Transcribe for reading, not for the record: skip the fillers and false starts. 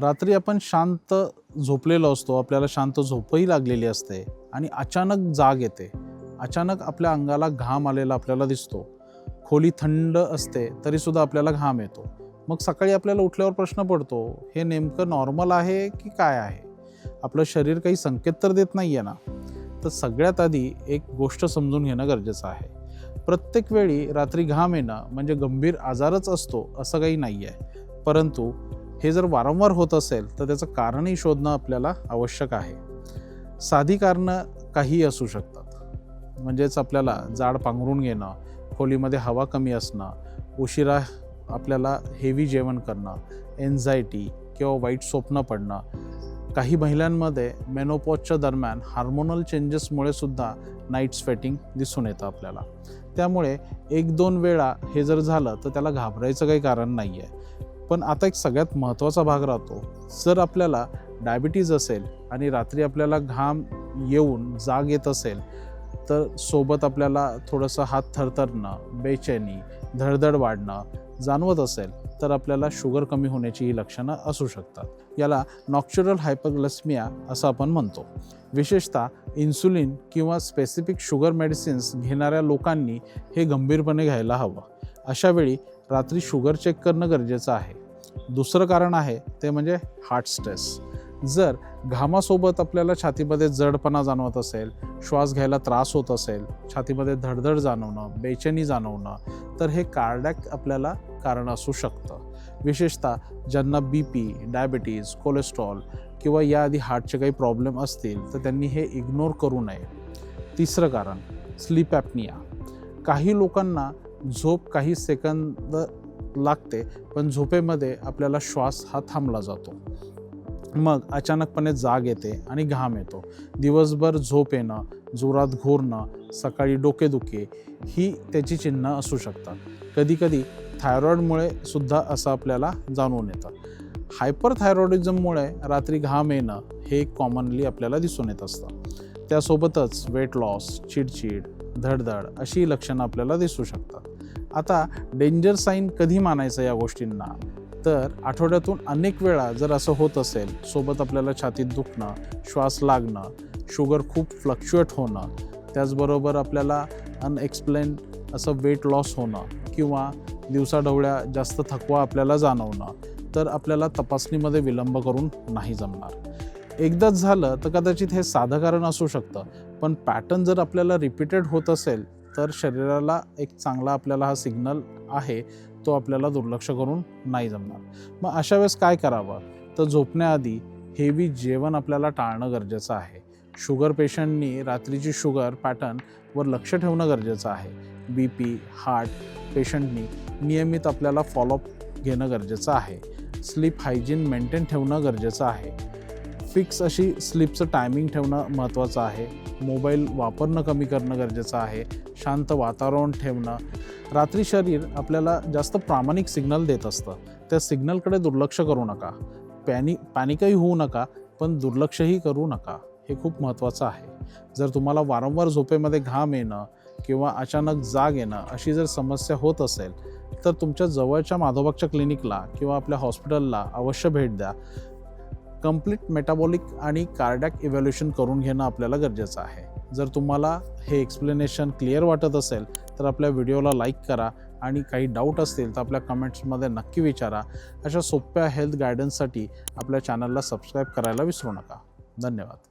रात्री आपण शांत झोपलेलो असतो, आपल्याला शांत झोपही लागलेली असते आणि अचानक जाग येते. अचानक आपल्या अंगाला घाम आलेला आपल्याला दिसतो. खोली थंड असते तरीसुद्धा आपल्याला घाम येतो. मग सकाळी आपल्याला उठल्यावर प्रश्न पडतो, हे नेमकं नॉर्मल आहे की काय आहे? आपलं शरीर काही संकेत तर देत नाही आहे ना? तर सगळ्यात आधी एक गोष्ट समजून घेणं गरजेचं आहे. प्रत्येक वेळी रात्री घाम येणं म्हणजे गंभीर आजारच असतो असं काही नाही आहे. परंतु हे जर वारंवार होत असेल तर त्याचं कारणही शोधणं आपल्याला आवश्यक आहे. साधी कारणं काहीही असू शकतात. म्हणजेच आपल्याला जाड पांघरून घेणं, खोलीमध्ये हवा कमी असणं, उशिरा आपल्याला हेवी जेवण करणं, एन्झायटी किंवा वाईट स्वप्न पडणं. काही महिलांमध्ये मेनोपॉजच्या दरम्यान हार्मोनल चेंजेसमुळे सुद्धा नाईट स्वेटिंग दिसून येतं आपल्याला. त्यामुळे 1-2 वेळा हे जर झालं तर त्याला घाबरायचं काही कारण नाही आहे. पण आता एक सगळ्यात महत्त्वाचा भाग राहतो. जर आपल्याला डायबिटीज असेल आणि रात्री आपल्याला घाम येऊन जाग येत असेल तर सोबत आपल्याला थोडंसं हात थरथरणं, बेचैनी, धडधड वाढणं जाणवत असेल तर आपल्याला शुगर कमी होण्याची ही लक्षणं असू शकतात. याला नॉक्च्युरल हायपरग्लायसेमिया असं आपण म्हणतो. विशेषतः इन्सुलिन किंवा स्पेसिफिक शुगर मेडिसिन्स घेणाऱ्या लोकांनी हे गंभीरपणे घ्यायला हवं. अशावेळी रात्री शुगर चेक करणं गरजेचं आहे. दुसरं कारण आहे ते म्हणजे हार्ट स्ट्रेस. जर घामासोबत आपल्याला छातीमध्ये जडपणा जाणवत असेल, श्वास घ्यायला त्रास होत असेल, छातीमध्ये धडधड जाणवणं, बेचैनी जाणवणं, तर हे कार्डियक आपल्याला कारण असू शकतं. विशेषतः ज्यांना BP, डायबिटीज, कोलेस्ट्रॉल किंवा याआधी हार्टचे काही प्रॉब्लेम असतील तर त्यांनी हे इग्नोर करू नये. तिसरं कारण स्लीप ॲपनिया. काही लोकांना झोप काही सेकंद लागते पण झोपेमध्ये आपल्याला श्वास हा थांबला जातो. मग अचानकपणे जाग येते आणि घाम येतो. दिवसभर झोप येणं, जोरात घोरणं, सकाळी डोकेदुखी ही त्याची चिन्ह असू शकतात. कधीकधी थायरॉईडमुळे सुद्धा असं आपल्याला जाणवून येतं. हायपरथायरॉइडिझममुळे रात्री घाम येणं हे कॉमनली आपल्याला दिसून येत असतं. त्यासोबतच वेट लॉस, चिडचिड, धडधड अशी लक्षणं आपल्याला दिसू शकतात. आता डेंजर साईन कधी मानायचं या गोष्टींना? तर आठवड्यातून अनेक वेळा जर असं होत असेल, सोबत आपल्याला छातीत दुखणं, श्वास लागणं, शुगर खूप फ्लक्च्युएट होणं, त्याचबरोबर आपल्याला अनएक्सप्लेन्ड असं वेट लॉस होणं किंवा दिवसाढवळ्या जास्त थकवा आपल्याला जाणवणं, तर आपल्याला तपासणीमध्ये विलंब करून नाही जमणार. एकदाच झालं तर कदाचित हे साधं कारण असू शकतं, पण पॅटर्न जर आपल्याला रिपीटेड होत असेल तर शरीराला एक चांगला आपल्याला हा सिग्नल आहे, तो आपल्याला दुर्लक्ष करून नाही जमणार. मग अशा वेळेस काय करावं? तर झोपण्याआधी हेवी जेवण आपल्याला टाळणं गरजेचं आहे. शुगर पेशंटनी रात्रीची शुगर पॅटर्नवर लक्ष ठेवणं गरजेचं आहे. BP, हार्ट पेशंटनी नियमित आपल्याला फॉलोअप घेणं गरजेचं आहे. स्लीप हायजीन मेंटेन ठेवणं गरजेचं आहे. फिक्स अशी स्लीपचं टायमिंग ठेवणं महत्त्वाचं आहे. मोबाईल वापरणं कमी करणं गरजेचं आहे. शांत वातावरण ठेवणं. रात्री शरीर आपल्याला जास्त प्रामाणिक सिग्नल देत असतं. त्या सिग्नलकडे दुर्लक्ष करू नका. पॅनिकही होऊ नका, पण दुर्लक्षही करू नका. हे खूप महत्त्वाचं आहे. जर तुम्हाला वारंवार झोपेमध्ये घाम येणं किंवा अचानक जाग येणं अशी जर समस्या होत असेल तर तुमच्या जवळच्या माधोबागच्या क्लिनिकला किंवा आपल्या हॉस्पिटलला अवश्य भेट द्या. कंप्लीट मेटाबॉलिक आणि कार्डियक इव्हॅल्युएशन करून घेणं आपल्याला गरजेचं आहे. जर तुम्हाला हे एक्सप्लेनेशन क्लिअर वाटत असेल तर आपल्या व्हिडिओला लाईक करा आणि काही डाऊट असतील तर आपल्या कमेंट्समध्ये नक्की विचारा. अशा सोप्या हेल्थ गायडन्ससाठी आपल्या चॅनलला सबस्क्राईब करायला विसरू नका. धन्यवाद.